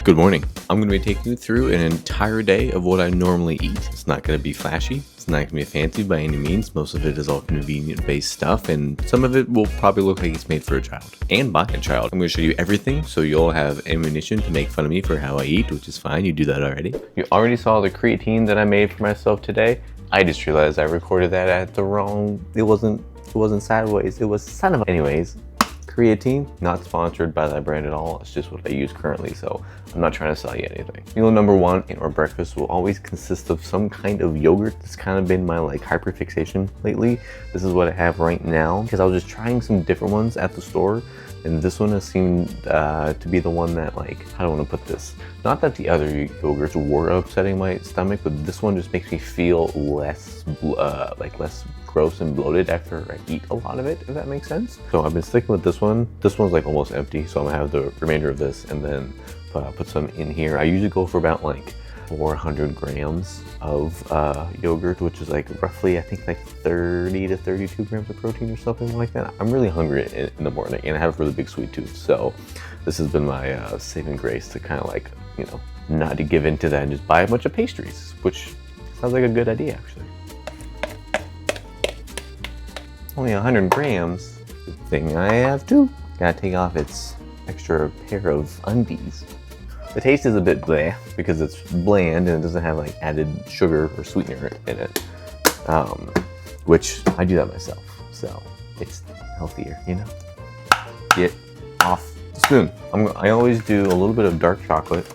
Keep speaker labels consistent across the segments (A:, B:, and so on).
A: Good morning. I'm going to be taking you through an entire day of what I normally eat. It's not going to be flashy. It's not going to be fancy by any means. Most of it is all convenient-based stuff, and some of it will probably look like it's made for a child and by a child. I'm going to show you everything, so you'll have ammunition to make fun of me for how I eat, which is fine. You do that already. You already saw the creatine that I made for myself today. I just realized I recorded that at the wrong. It wasn't sideways. It was son of a. Anyways. Creatine, not sponsored by that brand at all. It's just what I use currently, so I'm not trying to sell you anything. Meal number one in our breakfast will always consist of some kind of yogurt. It's kind of been my hyperfixation lately. This is what I have right now because I was just trying some different ones at the store, and this one has seemed to be the one that, how do I want to put this? Not that the other yogurts were upsetting my stomach, but this one just makes me feel less less gross and bloated after I eat a lot of it, if that makes sense. So I've been sticking with this one. This one's almost empty, so I'm gonna have the remainder of this and then put some in here. I usually go for about 400 grams of yogurt, which is roughly, I think 30 to 32 grams of protein or something like that. I'm really hungry in the morning and I have a really big sweet tooth, so this has been my saving grace to kind of not to give in to that and just buy a bunch of pastries, which sounds like a good idea actually. Only 100 grams. Good thing I have too. Gotta take off its extra pair of undies. The taste is a bit bleh because it's bland and it doesn't have added sugar or sweetener in it, which I do that myself, so it's healthier, Get off the spoon. I always do a little bit of dark chocolate,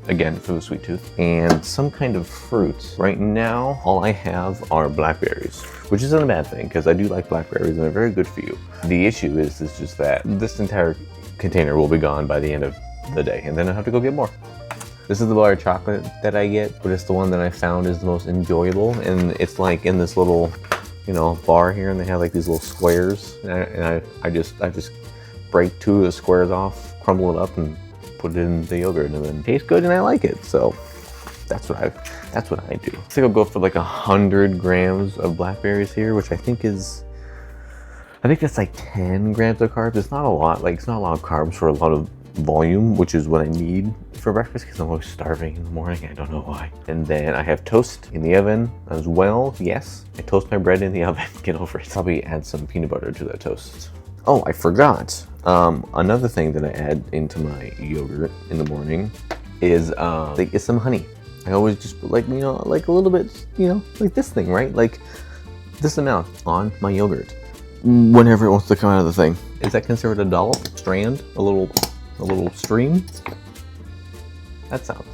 A: again for the sweet tooth, and some kind of fruit. Right now, all I have are blackberries, which isn't a bad thing because I do like blackberries and they're very good for you. The issue is just that this entire container will be gone by the end of the day, and then I have to go get more. This is the bar of chocolate that I get, but it's the one that I found is the most enjoyable, and it's in this little, bar here, and they have these little squares, and I just break two of the squares off, crumble it up, and put it in the yogurt, and then it tastes good and I like it. So that's what I do. I think I'll go for 100 grams of blackberries here, which I think that's 10 grams of carbs. It's not a lot. It's not a lot of carbs for a lot of volume, which is what I need for breakfast because I'm always starving in the morning. I don't know why. And then I have toast in the oven as well. Yes, I toast my bread in the oven. Get over it. Probably add some peanut butter to that toast. Oh, I forgot. Another thing that I add into my yogurt in the morning is some honey. I always just put a little bit, like this thing, right? This amount on my yogurt whenever it wants to come out of the thing. Is that considered a dollop? Strand? A little stream? That sounds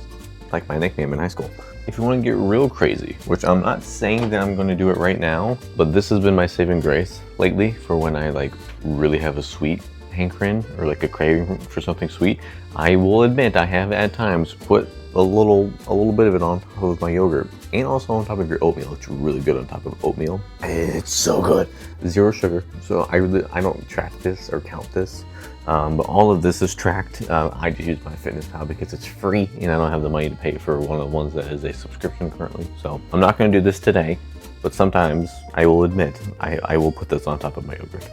A: like my nickname in high school. If you want to get real crazy, which I'm not saying that I'm going to do it right now, but this has been my saving grace lately for when I really have a sweet hankering or a craving for something sweet. I will admit I have at times put a little bit of it on top of my yogurt and also on top of your oatmeal. It's really good on top of oatmeal. It's so good. 0 sugar. So I don't track this or count this. But all of this is tracked. I just use MyFitnessPal because it's free and I don't have the money to pay for one of the ones that is a subscription currently. So I'm not going to do this today, but sometimes I will admit I will put this on top of my yogurt.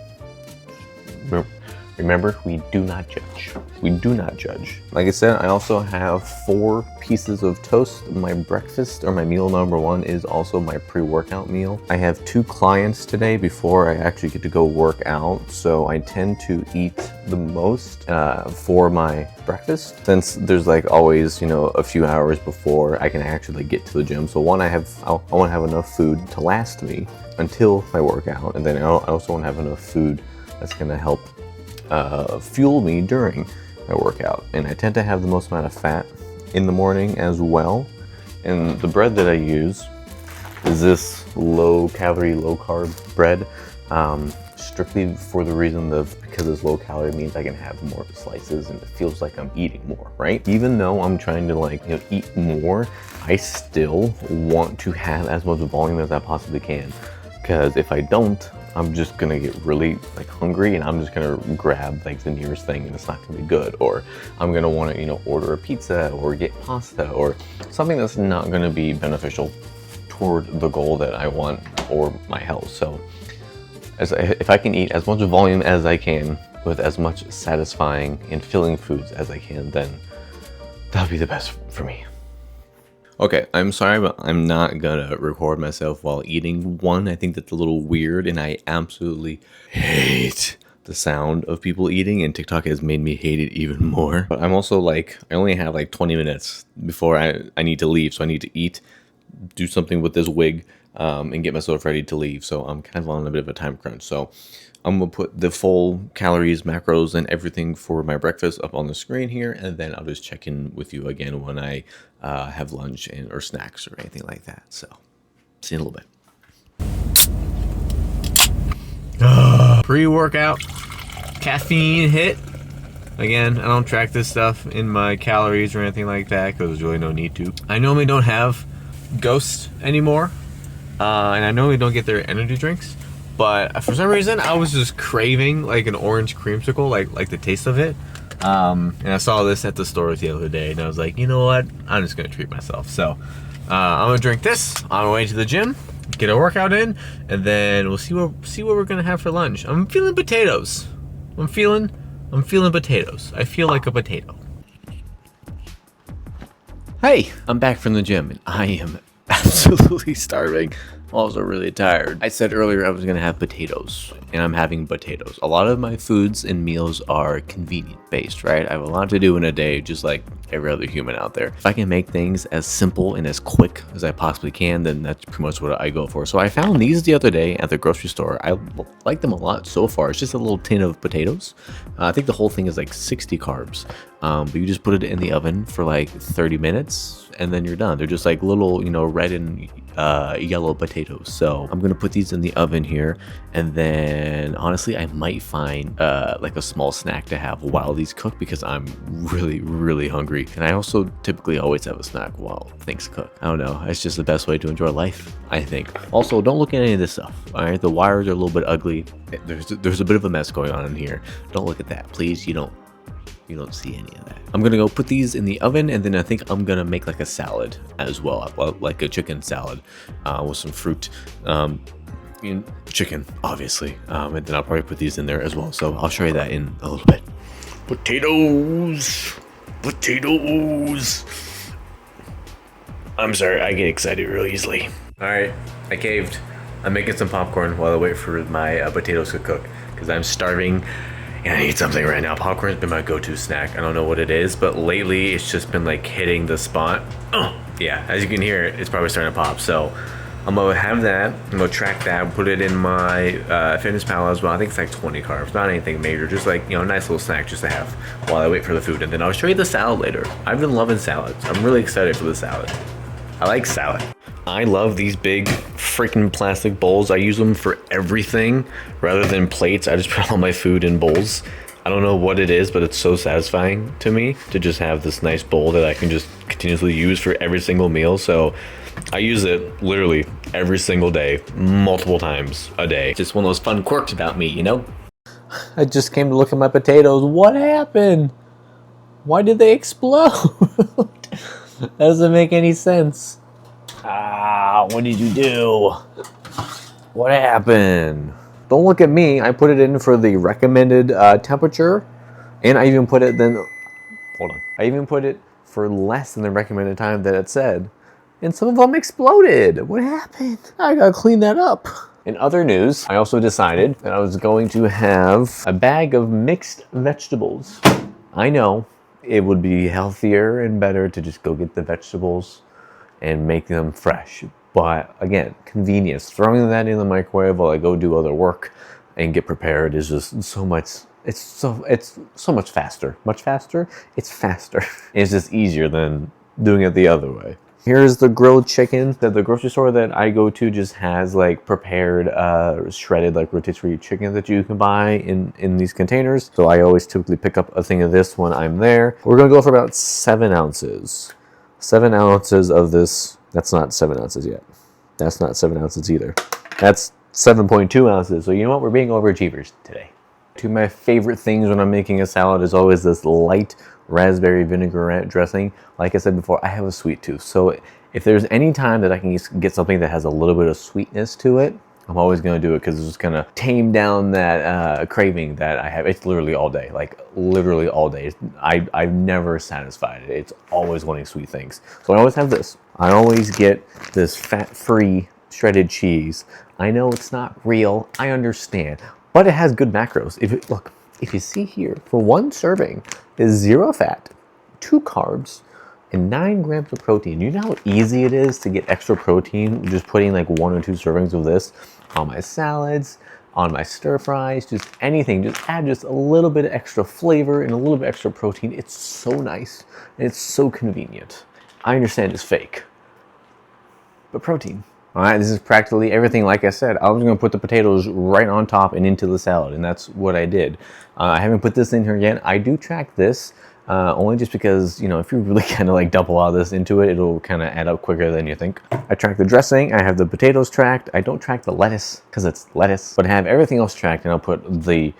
A: Remember, we do not judge. We do not judge. Like I said, I also have 4 pieces of toast. My breakfast or my meal number 1 is also my pre-workout meal. I have 2 clients today before I actually get to go work out, so I tend to eat the most for my breakfast, since there's always a few hours before I can actually get to the gym. So one, I want to have enough food to last me until my workout, and then I also want to have enough food that's going to help fuel me during my workout. And I tend to have the most amount of fat in the morning as well. And the bread that I use is this low calorie, low carb bread, strictly for the reason because it's low calorie means I can have more slices and it feels like I'm eating more, right? Even though I'm trying to eat more, I still want to have as much volume as I possibly can, because if I don't, I'm just gonna get really hungry and I'm just gonna grab the nearest thing and it's not gonna be good, or I'm gonna want to order a pizza or get pasta or something that's not gonna be beneficial toward the goal that I want or my health. So if I can eat as much volume as I can with as much satisfying and filling foods as I can, then That'll be the best for me. Okay, I'm sorry, but I'm not gonna record myself while eating. One, I think that's a little weird, and I absolutely hate the sound of people eating, and TikTok has made me hate it even more. But I'm also like, I only have like 20 minutes before I need to leave, so I need to eat, do something with this wig, and get myself ready to leave. So I'm kind of on a bit of a time crunch. So I'm gonna put the full calories, macros, and everything for my breakfast up on the screen here, and then I'll just check in with you again when I have lunch or snacks or anything like that. So see you in a little bit. Pre-workout caffeine hit. Again, I don't track this stuff in my calories or anything like that because there's really no need to. I normally don't have Ghost anymore, and I normally don't get their energy drinks. But for some reason, I was just craving like an orange creamsicle, like the taste of it. And I saw this at the store the other day, and I was like, you know what? I'm just gonna treat myself. So I'm gonna drink this on my way to the gym, get a workout in, and then we'll see what we're gonna have for lunch. I'm feeling potatoes. I'm feeling potatoes. I feel like a potato. Hey, I'm back from the gym, and I am absolutely starving. Also really tired. I said earlier I was gonna have potatoes, and I'm having potatoes. A lot of my foods and meals are convenient based, right? I have a lot to do in a day, just like every other human out there. If I can make things as simple and as quick as I possibly can, then that's pretty much what I go for. So I found these the other day at the grocery store. I like them a lot so far. It's just a little tin of potatoes. I think the whole thing is like 60 carbs. But you just put it in the oven for like 30 minutes and then you're done. They're just like little, red and yellow potatoes. So I'm gonna put these in the oven here, and then honestly I might find like a small snack to have while these cook because I'm really hungry, and I also typically always have a snack while things cook. I don't know, it's just the best way to enjoy life, I think. Also, don't look at any of this stuff, all right? The wires are a little bit ugly. There's a bit of a mess going on in here. Don't look at that, please. You don't see any of that. I'm gonna go put these in the oven, and then I think I'm gonna make like a salad as well, like a chicken salad with some fruit, chicken obviously, and then I'll probably put these in there as well. So I'll show you that in a little bit. Potatoes. I'm sorry, I get excited real easily. All right, I caved. I'm making some popcorn while I wait for my potatoes to cook because I'm starving. And I need something right now. Popcorn's been my go-to snack. I don't know what it is, but lately it's just been like hitting the spot. Oh, yeah, as you can hear, it's probably starting to pop. So I'm gonna have that. I'm gonna track that, put it in my Fitness Pal as well. I think it's like 20 carbs, not anything major. Just like, a nice little snack just to have while I wait for the food. And then I'll show you the salad later. I've been loving salads. I'm really excited for the salad. I like salad. I love these big freaking plastic bowls. I use them for everything rather than plates. I just put all my food in bowls. I don't know what it is, but it's so satisfying to me to just have this nice bowl that I can just continuously use for every single meal. So I use it literally every single day, multiple times a day. Just one of those fun quirks about me, I just came to look at my potatoes. What happened? Why did they explode? That doesn't make any sense. What did you do? What happened? Don't look at me. I put it in for the recommended temperature, and I even put it I even put it for less than the recommended time that it said, and some of them exploded. What happened? I gotta clean that up. In other news, I also decided that I was going to have a bag of mixed vegetables. I know it would be healthier and better to just go get the vegetables and make them fresh. But again, convenience. Throwing that in the microwave while I go do other work and get prepared is just so much. It's so much faster. Much faster? It's faster. It's just easier than doing it the other way. Here's the grilled chicken. The grocery store that I go to just has like prepared, shredded like rotisserie chicken that you can buy in these containers. So I always typically pick up a thing of this when I'm there. We're gonna go for about 7 ounces. 7 ounces of this. That's not 7 ounces yet. That's not 7 ounces either. That's 7.2 ounces. So you know what? We're being overachievers today. Two of my favorite things when I'm making a salad is always this light raspberry vinaigrette dressing. Like I said before, I have a sweet tooth. So if there's any time that I can get something that has a little bit of sweetness to it, I'm always gonna do it because it's just gonna tame down that craving that I have. It's literally all day, like literally all day. I've never satisfied it. It's always wanting sweet things. So I always have this. I always get this fat-free shredded cheese. I know it's not real, I understand, but it has good macros. Look, if you see here, for one serving is 0 fat, 2 carbs, and 9 grams of protein. You know how easy it is to get extra protein just putting like 1 or 2 servings of this on my salads, on my stir fries, just anything. Just add just a little bit of extra flavor and a little bit extra protein. It's so nice and it's so convenient. I understand it's fake, but protein. All right, this is practically everything. Like I said, I was going to put the potatoes right on top and into the salad, and that's what I did. I haven't put this in here yet. I do track this, only just because, you know, if you really kind of like dump a lot of this into it, it'll kind of add up quicker than you think. I track the dressing. I have the potatoes tracked. I don't track the lettuce because it's lettuce, but I have everything else tracked, and I'll put the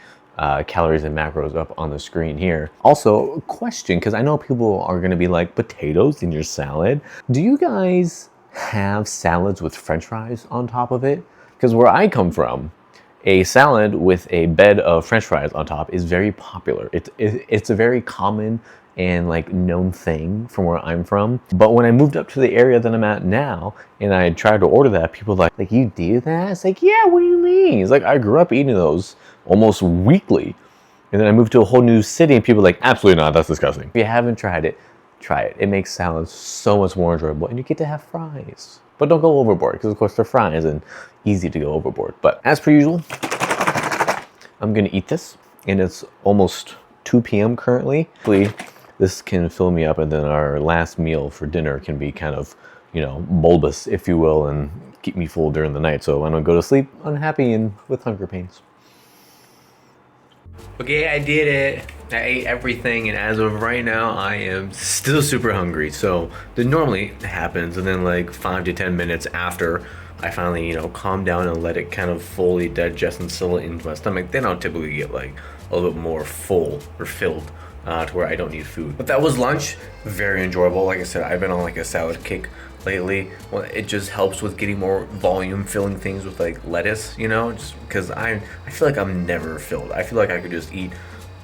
A: calories and macros up on the screen here. Also, question, because I know people are going to be like, potatoes in your salad? Do you guys have salads with french fries on top of it? Because where I come from, a salad with a bed of french fries on top is very popular. It's a very common and like known thing from where I'm from. But when I moved up to the area that I'm at now and I tried to order that, people were like you do that? It's like, yeah, what do you mean? It's like I grew up eating those almost weekly. And then I moved to a whole new city and people are like, absolutely not, that's disgusting. If you haven't tried it, try it. It makes salads so much more enjoyable, and you get to have fries. But don't go overboard, because of course they're fries and easy to go overboard. But as per usual, I'm gonna eat this, and it's almost 2 p.m. currently. Hopefully this can fill me up, and then our last meal for dinner can be kind of, you know, bulbous, if you will, and keep me full during the night, so I don't go to sleep unhappy and with hunger pains. Okay, I did it. I ate everything, and as of right now, I am still super hungry. So that normally happens, and then like 5 to 10 minutes after I finally, you know, calm down and let it kind of fully digest and settle into my stomach, then I'll typically get like a little bit more full or filled to where I don't need food. But that was lunch. Very enjoyable. Like I said, I've been on like a salad kick lately. Well, it just helps with getting more volume, filling things with like lettuce, you know, just because I feel like I'm never filled. I feel like I could just eat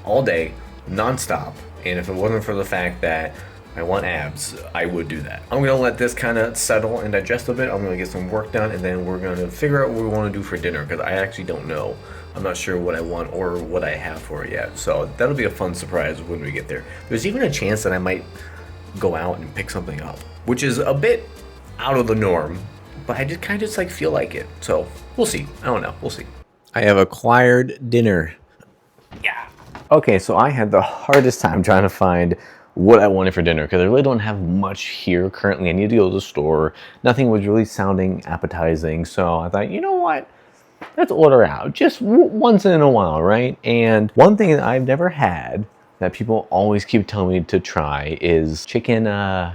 A: all day, nonstop, and if it wasn't for the fact that I want abs, I would do that. I'm gonna let this kind of settle and digest a bit. I'm gonna get some work done, and then we're gonna figure out what we want to do for dinner, because I actually don't know. I'm not sure what I want or what I have for it yet, so that'll be a fun surprise when we get there. There's even a chance that I might go out and pick something up, which is a bit out of the norm, but I just kind of just like feel like it. So we'll see. I don't know. We'll see. I have acquired dinner. Yeah. Okay, so I had the hardest time trying to find what I wanted for dinner because I really don't have much here currently. I need to go to the store. Nothing was really sounding appetizing, so I thought, you know what? Let's order out just once in a while, right? And one thing that I've never had that people always keep telling me to try is chicken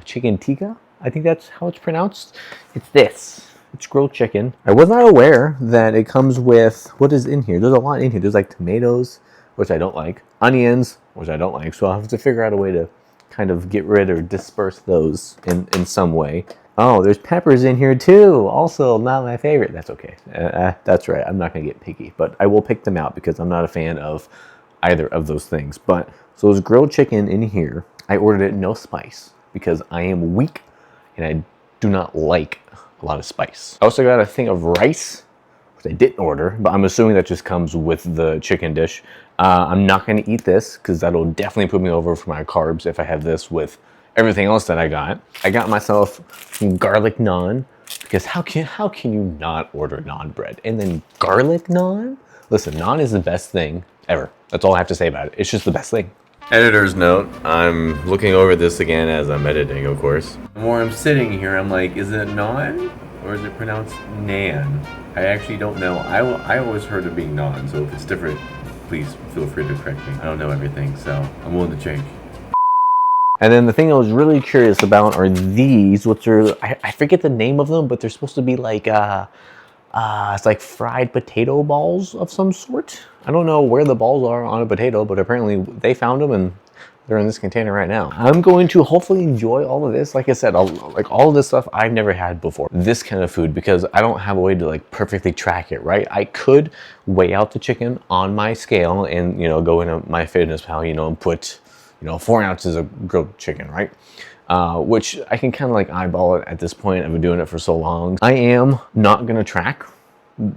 A: tikka. I think that's how it's pronounced. It's this. It's grilled chicken. I was not aware that it comes with, what is in here? There's a lot in here. There's like tomatoes, which I don't like, onions, which I don't like, so I'll have to figure out a way to kind of get rid or disperse those in some way. Oh, there's peppers in here too. Also, not my favorite. That's okay. That's right. I'm not going to get picky, but I will pick them out because I'm not a fan of either of those things. But so there's grilled chicken in here. I ordered it no spice because I am weak and I do not like a lot of spice. I also got a thing of rice, which I didn't order, but I'm assuming that just comes with the chicken dish. I'm not going to eat this because that'll definitely put me over for my carbs if I have this with everything else that I got. I got myself some garlic naan because how can you not order naan bread and then garlic naan? Listen, naan is the best thing ever. That's all I have to say about it. It's just the best thing. Editor's note, I'm looking over this again as I'm editing, of course. The more I'm sitting here, I'm like, is it naan or is it pronounced nan? I actually don't know. I always heard it being naan, so if it's different, please feel free to correct me. I don't know everything, so I'm willing to change. And then the thing I was really curious about are these, which are, I forget the name of them, but they're supposed to be like, it's like fried potato balls of some sort. I don't know where the balls are on a potato, but apparently they found them and they're in this container right now. I'm going to hopefully enjoy all of this. Like I said, like all of this stuff I've never had before. This kind of food, because I don't have a way to like perfectly track it, right? I could weigh out the chicken on my scale and, you know, go into my fitness pal, you know, and put, you know, 4 ounces of grilled chicken, right? Which I can kind of like eyeball it at this point. I've been doing it for so long. I am not gonna track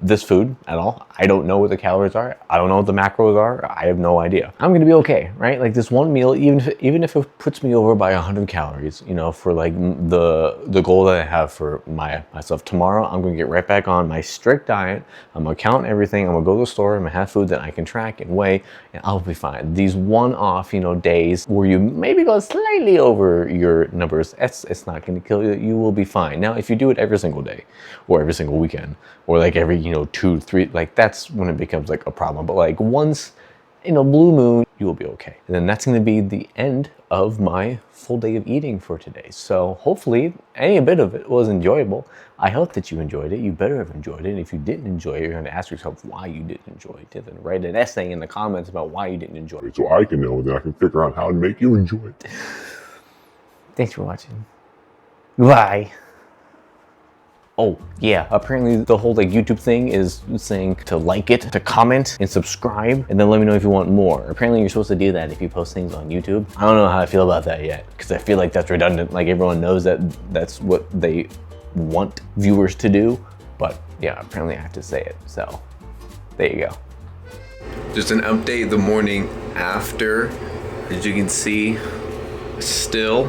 A: this food at all. I don't know what the calories are. I don't know what the macros are. I have no idea. I'm gonna be okay, right? Like this one meal, even if it puts me over by 100 calories, you know, for like the goal that I have for myself tomorrow, I'm gonna get right back on my strict diet. I'm gonna count everything. I'm gonna go to the store. I'm gonna have food that I can track and weigh, and I'll be fine. These one-off, you know, days where you maybe go slightly over your numbers, it's not gonna kill you. You will be fine. Now, if you do it every single day, or every single weekend, or like every, you know, 2, 3, like that's when it becomes like a problem. But like once in a blue moon, you will be okay. And then that's going to be the end of my full day of eating for today. So hopefully any bit of it was enjoyable. I hope that you enjoyed it. You better have enjoyed it. And if you didn't enjoy it, you're going to ask yourself why you didn't enjoy it. And then write an essay in the comments about why you didn't enjoy it.
B: So I can know, and then I can figure out how to make you enjoy it.
A: Thanks for watching. Bye. Oh yeah, apparently the whole like YouTube thing is saying to like it, to comment, and subscribe, and then let me know if you want more. Apparently you're supposed to do that if you post things on YouTube. I don't know how I feel about that yet, because I feel like that's redundant. Like everyone knows that that's what they want viewers to do, but yeah, apparently I have to say it, so there you go. Just an update the morning after. As you can see, still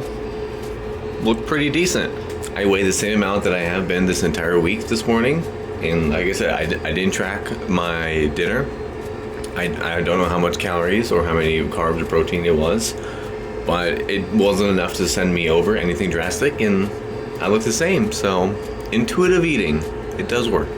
A: look pretty decent. I weigh the same amount that I have been this entire week this morning, and like I said, I didn't track my dinner. I don't know how much calories or how many carbs or protein it was, but it wasn't enough to send me over anything drastic, and I look the same. So intuitive eating, it does work.